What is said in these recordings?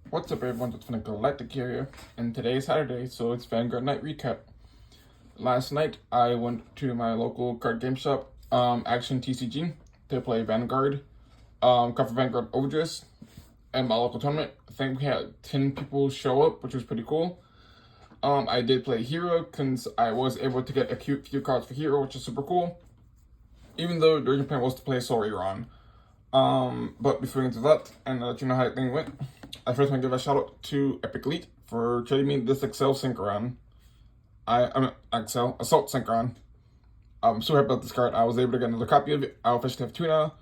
What's up, everyone? It's Finn Galactic here, and today's Saturday, so it's Vanguard Night Recap. Last night, I went to my local card game shop, Action TCG, to play Vanguard, cover Vanguard Overdress, and my local tournament. I think we had 10 people show up, which was pretty cool. I did play Hero, since I was able to get a few cards for Hero, which is super cool. Even though the original plan was to play Sorairon. But before we get into that, and let you know how the thing went, I first want to give a shout out to Epic Elite for trading me this Excel Synchron. Assault Synchron. I'm super happy about this card. I was able to get another copy of it. I officially have two now,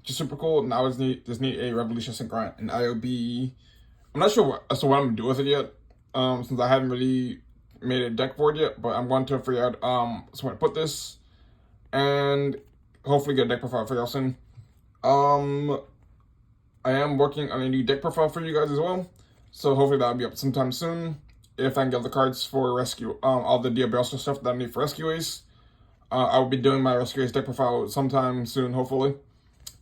which is super cool. Now I just need a Revolution Synchron, and I'm not sure what I'm gonna do with it yet. Since I haven't really made a deck for it yet, but I'm going to figure out somewhere to put this, and hopefully get a deck profile for y'all soon. I am working on a new deck profile for you guys as well, so hopefully that'll be up sometime soon. If I can get the cards for rescue, all the Diablo stuff that I need for Rescue Ace, I will be doing my Rescue Ace deck profile sometime soon, hopefully.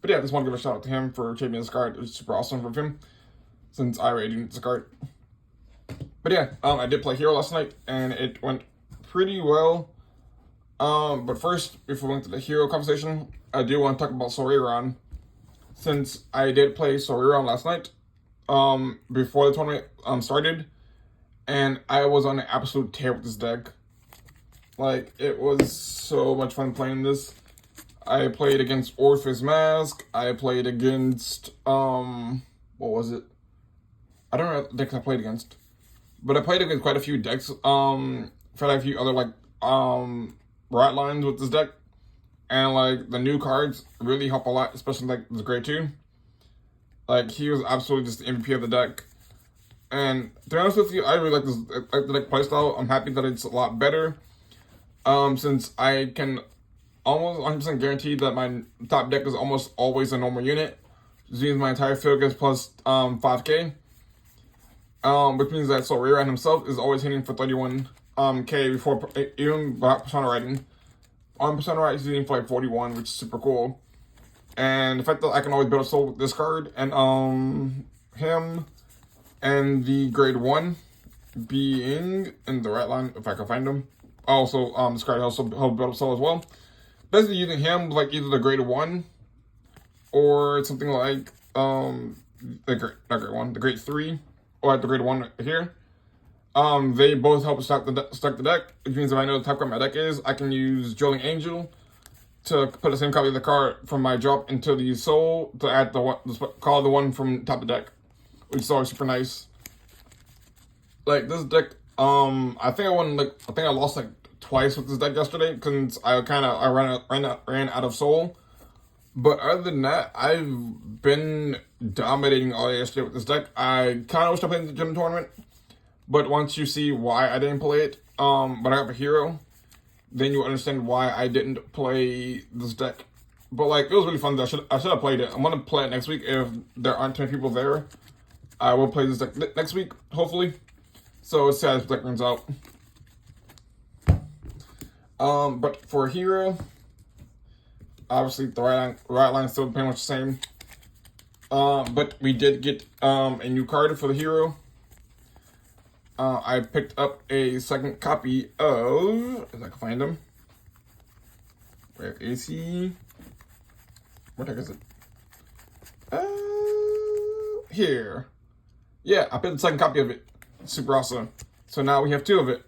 But yeah, I just want to give a shout out to him for trading me this card. It was super awesome from him, since I already need this card. But yeah, I did play Hero last night, and it went pretty well. But first, before we went to the Hero conversation, I do want to talk about Sorairon. Since I did play Sorairon last night, before the tournament started, and I was on an absolute tear with this deck. Like, it was so much fun playing this. I played against Orpheus Mask. I played against, what was it? I don't know the decks I played against. But I played against quite a few decks, for like a few other, like, rat lines with this deck. And, like, the new cards really help a lot, especially, like, the Grade 2. Like, he was absolutely just the MVP of the deck. And, to be honest with you, I really like the deck playstyle. I'm happy that it's a lot better. Since I can almost 100% guarantee that my top deck is almost always a normal unit. Which means my entire field gets plus 5k. Which means that Sorairon himself is always hitting for 31k before, even without Persona Writing. On Persona Writing, he's hitting for like 41, which is super cool. And the fact that I can always build a soul with this card, and him and the Grade 1 being in the right line, if I can find him. Also, this card also help build a soul as well. Basically using him like either the Grade 1 or something like the Grade 3 or like the Grade 1 here. They both help stack the deck, which means if I know the type card my deck is, I can use Drilling Angel to put the same copy of the card from my drop into the soul to add call the one from top of the deck, which is always super nice. Like this deck, I think I lost like twice with this deck yesterday because I ran out of soul. But other than that, I've been dominating all yesterday with this deck. I kind of wish I played in the gym tournament. But once you see why I didn't play it, but I have a Hero, then you understand why I didn't play this deck. But like, it was really fun. I should have played it. I'm gonna play it next week if there aren't 10 people there. I will play this deck next week, hopefully. So let's see how this deck turns out. But for Hero, obviously the right line is still pretty much the same. But we did get a new card for the Hero. I picked up a second copy of, if I can find him. Where is he? What the heck is it? Here. Yeah, I picked the second copy of it. Super awesome. So now we have two of it.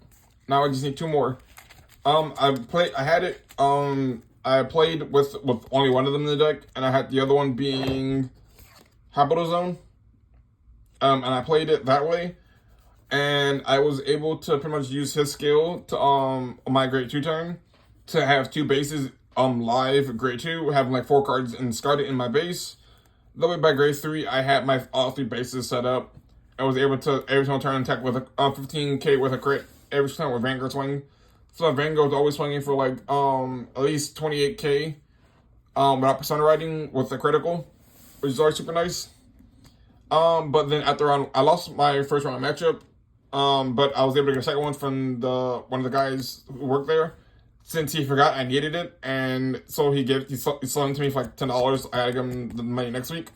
Now I just need two more. I played with only one of them in the deck, and I had the other one being Habitable Zone. And I played it that way. And I was able to pretty much use his skill to on my Grade 2 turn to have two bases live Grade 2, having like 4 cards discarded in my base. That way by Grade 3 I had my all 3 bases set up. I was able to every single turn attack with a 15k with a crit every time with Vanguard swing. So Vanguard was always swinging for like at least 28k without Persona Writing with a critical, which is always super nice. But then after round, I lost my first round matchup. But I was able to get a second one from one of the guys who worked there, since he forgot I needed it, and so he sold it to me for like $10. I had to give him the money next week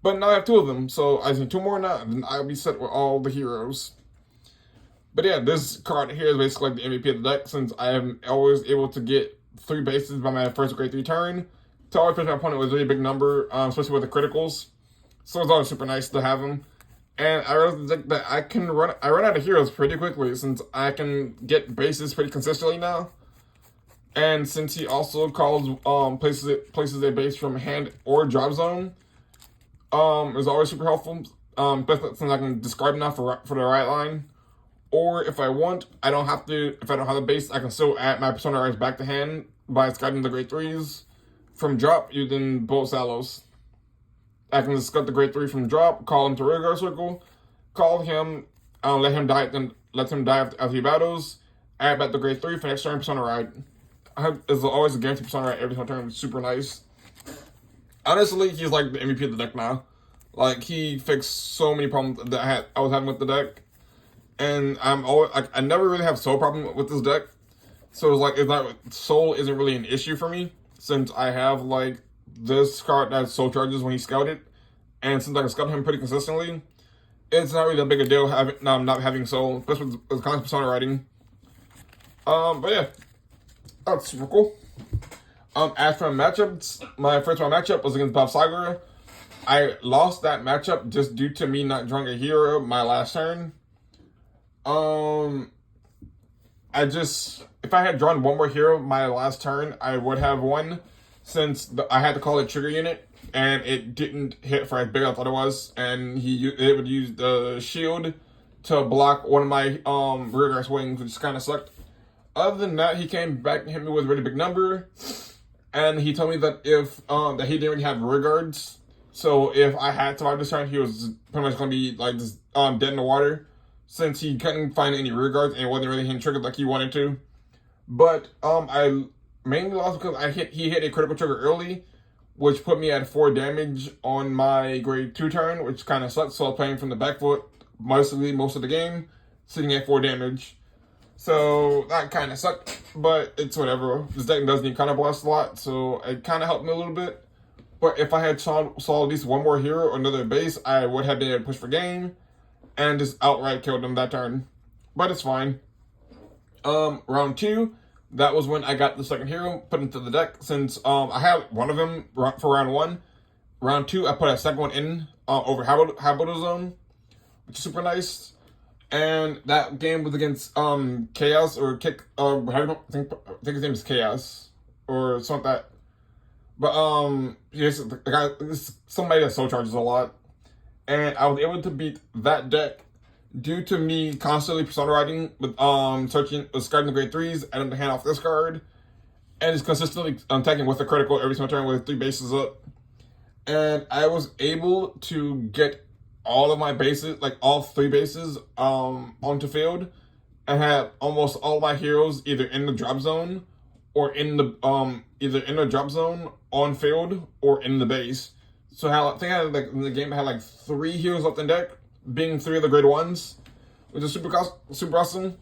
But now I have two of them, so I need two more now, and I'll be set with all the heroes. But yeah, this card here is basically like the MVP of the deck, since I am always able to get 3 bases by my first grade 3 turn. To always push my opponent with a really big number, especially with the criticals. So it's always super nice to have them. And I realized that I run out of heroes pretty quickly, since I can get bases pretty consistently now. And since he also calls places a base from hand or drop zone, is always super helpful. Since I can discard enough for the right line. Or if I want, I don't have to. If I don't have a base, I can still add my Persona Rise back to hand by discarding the grade 3s from drop using both Sallows. I can discard the grade 3 from drop, call him to Rearguard Circle, call him, let him die, then let him die after he battles, add back the grade 3 for next turn Persona Ride. It's always a guaranteed Persona Ride every single turn. It's super nice. Honestly, he's like the MVP of the deck now. Like, he fixed so many problems that I was having with the deck. And I'm always like, I never really have soul problem with this deck, so it's like soul isn't really an issue for me, since I have like this card that soul charges when he's scouted, and since I can scout him pretty consistently, it's not really that big a deal not having soul, especially with constant persona writing. But yeah, that's super cool. As for matchups, my first round matchup was against Bob Sagar. I lost that matchup just due to me not drawing a hero my last turn. If I had drawn one more hero my last turn, I would have won, since I had to call it trigger unit, and it didn't hit for as big as I thought it was, and it would use the shield to block one of my rearguard swings, which kind of sucked. Other than that, he came back and hit me with a really big number, and he told me that that he didn't really have rearguards, so if I had survived this turn, he was pretty much going to be like just dead in the water, since he couldn't find any rear guards and wasn't really hitting triggers like he wanted to. But I mainly lost because he hit a critical trigger early, which put me at 4 damage on my grade 2 turn, which kind of sucks. So I was playing from the back foot most of the game, sitting at 4 damage. So that kind of sucked, but it's whatever. This deck does need Counter Blast a lot, so it kind of helped me a little bit. But if I had saw at least one more hero or another base, I would have been able to push for game and just outright killed him that turn. But it's fine. Round 2, that was when I got the second hero put into the deck, since I had one of them for round 1. Round 2, I put a second one in over Habito Zone, which is super nice. And that game was against Chaos or Kick. I think his name is Chaos or something like that. But the guy, somebody that soul charges a lot. And I was able to beat that deck due to me constantly persona writing with discarding the grade 3s, adding the hand off this card, and just consistently attacking with a critical every single turn with 3 bases up. And I was able to get all of my bases, like all 3 bases, onto field, and had almost all my heroes either in the drop zone or in the on field or in the base. So I think I had, like, in the game I had like 3 heroes left in deck, being 3 of the grade 1s, which is super awesome.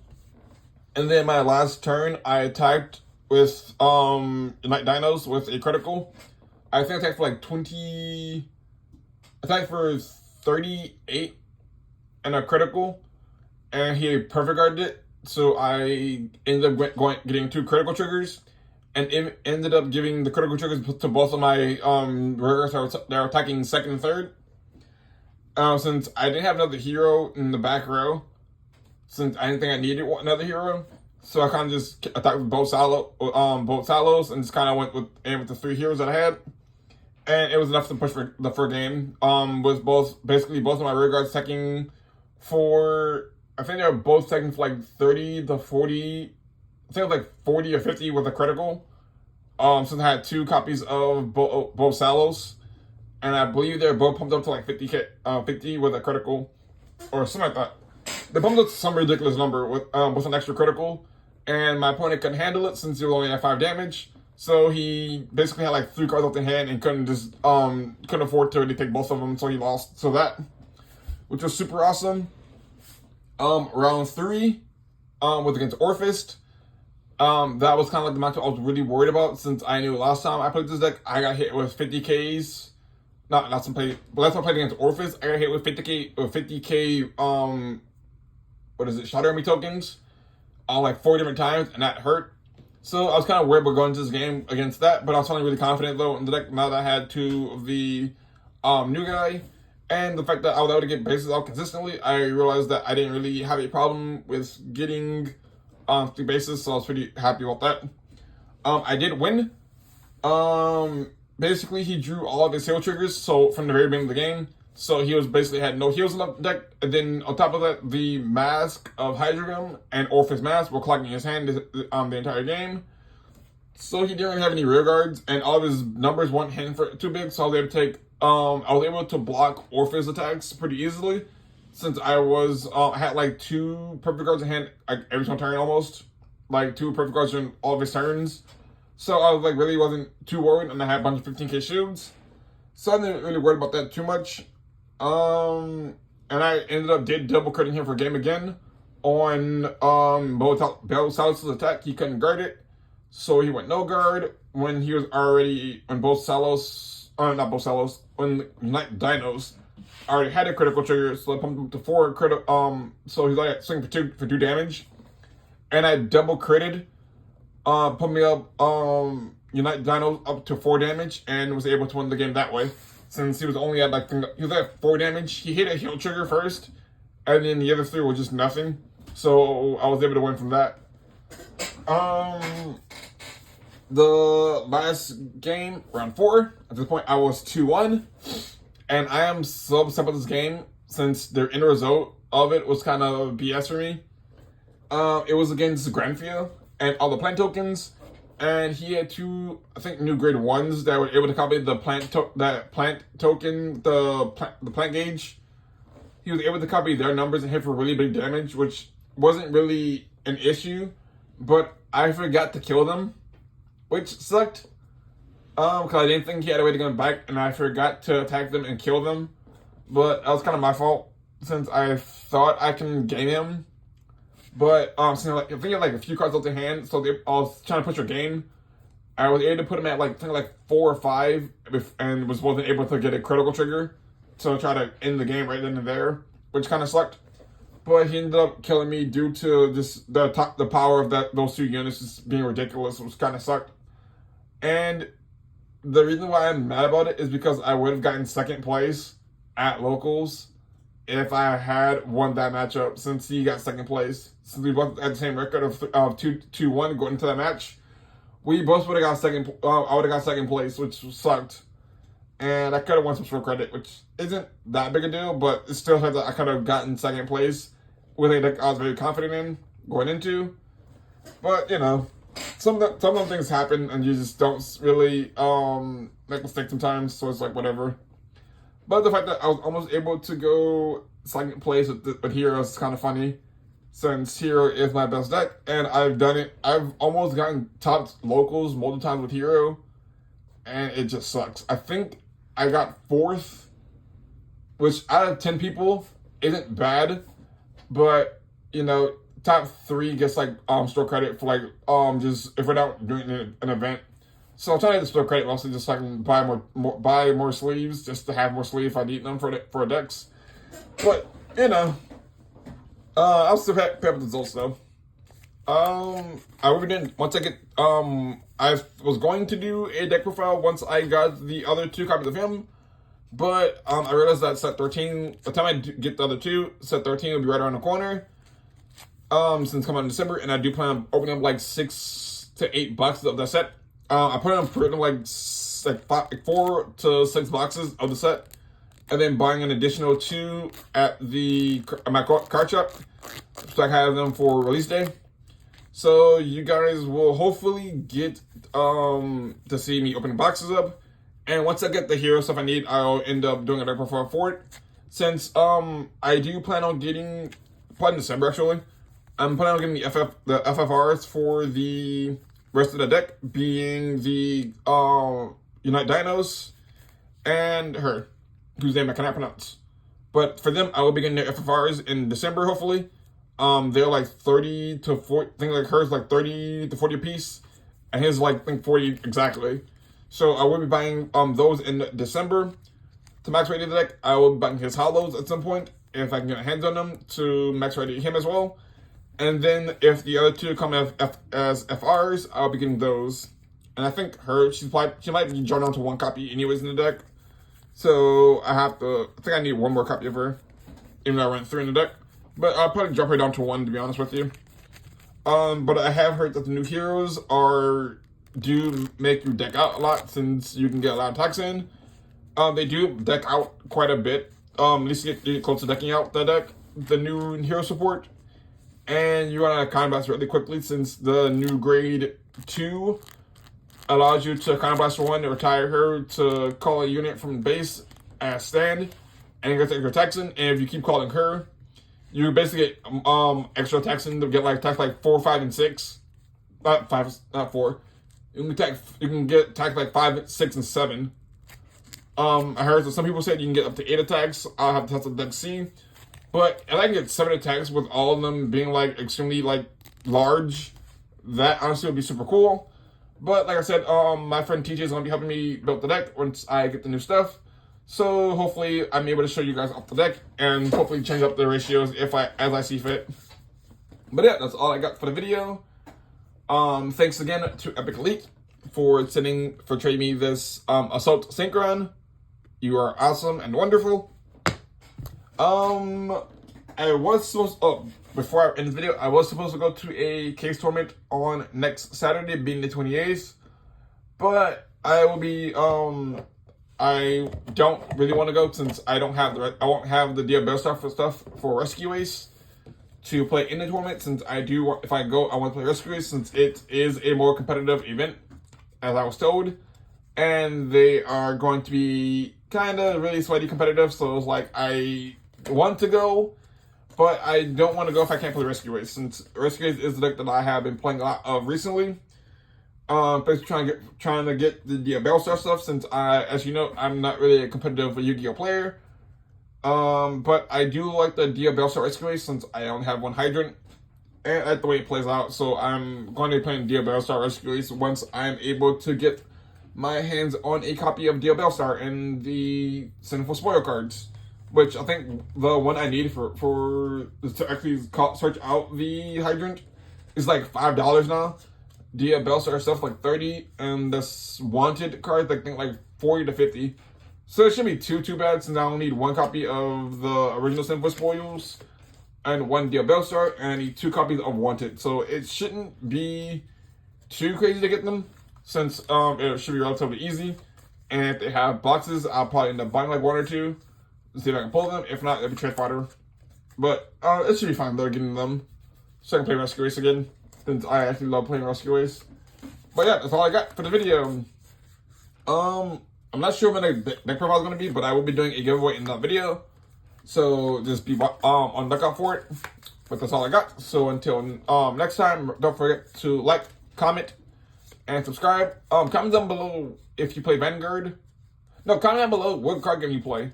And then my last turn, I attacked with Night Dinos with a critical. I think I attacked for like 20. Attacked for 38 and a critical, and he perfect guarded it. So I ended up getting 2 critical triggers, and it ended up giving the critical triggers to both of my rearguards that are attacking second and third. Since I didn't have another hero in the back row, since I didn't think I needed another hero, so I kind of just attacked with both Sallows, and just kind of went with the 3 heroes that I had. And it was enough to push for the first game. With both of my rearguards attacking for, I think they were both attacking for like 30 to 40. I think it was like 40 or 50 with a critical. Since I had 2 copies of both Sallows, and I believe they're both pumped up to like 50 with a critical, or something like that. They pumped up to some ridiculous number with an extra critical, and my opponent couldn't handle it since he was only at 5 damage. So he basically had like 3 cards left in hand and couldn't afford to really take both of them, so he lost. So that, which was super awesome. Round 3 was against Orphist. That was kind of like the matchup I was really worried about, since I knew last time I played this deck, I got hit with 50 Ks Not some play, but last time I played against Orphis, I got hit with 50k what is it, Shadow Army tokens, like 4 different times, and that hurt. So I was kind of worried about going into this game against that, but I was feeling really confident though in the deck now that I had 2 of the new guy, and the fact that I was able to get bases out consistently. I realized that I didn't really have a problem with getting 3 bases, so I was pretty happy about that. I did win. Basically, he drew all of his heal triggers, so from the very beginning of the game. So he was basically had no heals in the deck, and then on top of that, the Mask of Hydrogram and Orphis Mask were clogging his hand the entire game. So he didn't really have any rear guards, and all of his numbers weren't hitting for too big, so I was able to take, I was able to block Orphis attacks pretty easily, since I had like 2 perfect guards in hand like every single turn almost, like 2 perfect guards in all of his turns. So I was like really wasn't too worried, and I had a bunch of 15k shields, so I didn't really worry about that too much. And I ended up double critting him for game again on Bell Salos' attack. He couldn't guard it, so he went no guard when he was already when not both Salos, when Night Dinos already had a critical trigger, so I pumped him up to 4 crit. So he's like swinging for 2 damage, and I double critted. Put me up Unite Dino up to 4 damage and was able to win the game that way. Since he was only at he was at 4 damage, he hit a heal trigger first, and then the other 3 were just nothing. So I was able to win from that. The last game, round 4, at this point I was 2-1, and I am so upset about this game since the end result of it was kind of BS for me. It was against Granfia and all the plant tokens, and he had 2, I think, new grade 1s that were able to copy the plant token, the plant gauge. He was able to copy their numbers and hit for really big damage, which wasn't really an issue, but I forgot to kill them, which sucked. Because I didn't think he had a way to get them back, and I forgot to attack them and kill them. But that was kind of my fault, since I thought I can game him. But since I think he had like a few cards left in hand, so I was trying to push your game. I was able to put him at like 4 or 5, and wasn't able to get a critical trigger, so I tried to end the game right then and there, which kind of sucked. But he ended up killing me due to just the power of those 2 units just being ridiculous, which kind of sucked. And the reason why I'm mad about it is because I would have gotten 2nd place at locals if I had won that matchup, since he got 2nd place. Since we both had the same record of 2-1 going into that match, we both would have got 2nd. I would have got 2nd place, which sucked. And I could have won some short credit, which isn't that big a deal, but it still had that I could have gotten 2nd place with a deck I was very confident in going into. But you know, some of the things happen, and you just don't really make mistakes sometimes. So it's like whatever. But the fact that I was almost able to go 2nd place with Hero is kind of funny, since Hero is my best deck, and I've done it. I've almost gotten topped locals multiple times with Hero, and it just sucks. I think I got 4th, which out of 10 people isn't bad, but you know, top 3 gets like store credit for like just if we're not doing an event. So I'm trying to get the store credit mostly just so I can buy more sleeves, just to have more sleeves if I need them for decks. But you know, I'll still happy with the results though. I really didn't once I get I was going to do a deck profile once I got the other 2 copies of him, but I realized that set 13, by the time I get the other 2, set 13 will be right around the corner. Since coming out in December, and I do plan on opening up like 6 to 8 boxes of that set. I put on putting like 4 to 6 boxes of the set, and then buying an additional 2 at my card shop, so I have them for release day. So you guys will hopefully get to see me opening boxes up, and once I get the hero stuff I need, I'll end up doing a deck profile for it. Since I do plan on getting, probably in December actually, I'm planning on getting the FFRs for the rest of the deck, being the Unite Dinos and her, whose name I cannot pronounce. But for them, I will be getting their FFRs in December, hopefully. They're like 30 to 40, I think like hers like 30 to 40 a piece, and his like I think 40 exactly. So I will be buying those in December. to max ready the deck, I will be buying his hollows at some point if I can get my hands on them to max ready him as well. And then if the other two come as FRs, I'll be getting those. And I think she might be drawn down to 1 copy anyways in the deck. So I think I need 1 more copy of her, even though I went 3 in the deck. But I'll probably drop her down to 1, to be honest with you. But I have heard that the new heroes do make you deck out a lot, since you can get a lot of attacks in. They do deck out quite a bit. At least you get close to decking out the deck, the new hero support. And you want to Counter Blast really quickly, since the new grade 2 allows you to Counter Blast 1 to retire her to call a unit from base as stand, and you get your attacks in. And if you keep calling her, you basically get extra attacks in to get like attacks like 4, 5, and 6. Not 5, not 4. You can get attacks like 5, 6, and 7. I heard that some people said you can get up to 8 attacks. I'll have to test the deck C. But if I can get 7 attacks with all of them being like extremely like large, that honestly would be super cool. But like I said, my friend TJ is gonna be helping me build the deck once I get the new stuff. So hopefully I'm able to show you guys off the deck and hopefully change up the ratios as I see fit. But yeah, that's all I got for the video. Thanks again to Epic Elite for trading me this Assault Synchron. You are awesome and wonderful. I was supposed before I end this video, I was supposed to go to a case tournament on next Saturday, being the 28th. But I will be I don't really want to go, since I won't have the DL stuff for Rescue Ace to play in the tournament, since if I go, I want to play Rescue Ace, since it is a more competitive event, as I was told. And they are going to be kind of really sweaty competitive, so it's like I want to go, but I don't want to go if I can't play Rescue Ace, since Rescue Ace is the deck that I have been playing a lot of recently. Basically trying to get the Bellstar stuff, since as you know, I'm not really a competitive Yu-Gi-Oh player. But I do like the Bellstar Rescue Ace, since I only have 1 Hydrant, and that's the way it plays out. So I'm going to be playing Bellstar Rescue Ace once I'm able to get my hands on a copy of Bellstar and the Sinful Spoil cards, which I think the one I need to actually search out the Hydrant is like $5 now. Bellstar stuff like 30, and this wanted cards I think like 40 to 50. So it shouldn't be too bad, since I only need 1 copy of the original Sinful Spoils and 1 Bellstar, and I need 2 copies of wanted. So it shouldn't be too crazy to get them, since it should be relatively easy. And if they have boxes, I'll probably end up buying like 1 or 2 to see if I can pull them. If not, it'll be Trade Fighter. But it should be fine though, getting them, so I can play Rescue Ace again, since I actually love playing Rescue Ace. But yeah, that's all I got for the video. I'm not sure when the deck profile is going to be, but I will be doing a giveaway in that video. So just be on the lookout for it. But that's all I got. So until next time, don't forget to like, comment, and subscribe. Comment down below if you play Vanguard. No, comment down below what card game you play.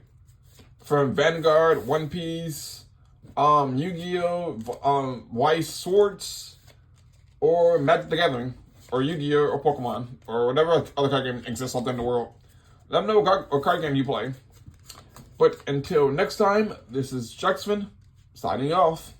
From Vanguard, One Piece, Yu-Gi-Oh, Weiss Swords, or Magic the Gathering, or Yu-Gi-Oh, or Pokemon, or whatever other card game exists out there in the world. Let me know what card game you play. But until next time, this is Jaxx Finn, signing off.